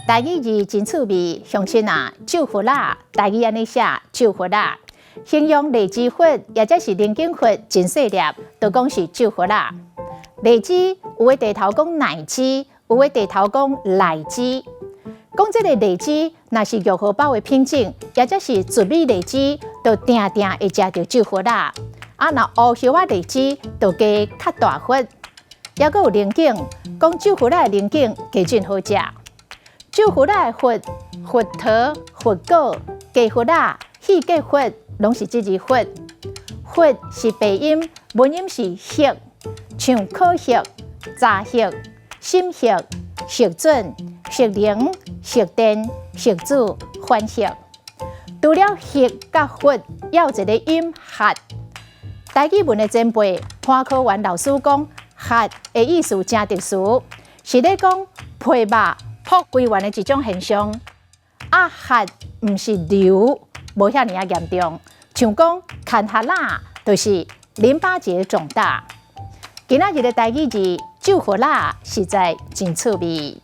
台语字真趣味，乡亲啊，酒佛啦，台语安尼写酒佛啦，形容荔枝核或者是菱茎核真细粒，就讲是酒佛啦。荔枝有诶地头讲奶枝，有诶地头讲赖枝。讲这个荔枝，若是玉荷包的品种，或者是糯米荔枝，就定定会食到酒佛啦。啊，那乌叶仔荔枝就加较大核，还佫有菱茎，讲酒佛啦的菱茎加真好食。酒佛啦的核、核桃、核果、鸡核啦、细鸡核，拢是这字核。核是白音，文音是核，像可核、杂核、心核、核准、核灵、核电、核子、环核。除了核甲核，还有一个音核。台语文的前辈潘科元老师讲，核的意思真特殊，是咧讲皮肉破归元的一种现象。啊，核唔是瘤，无遐尼啊严重，像讲看核啦，就是淋巴结肿大。今仔日的台语字酒核啦，实在真趣味。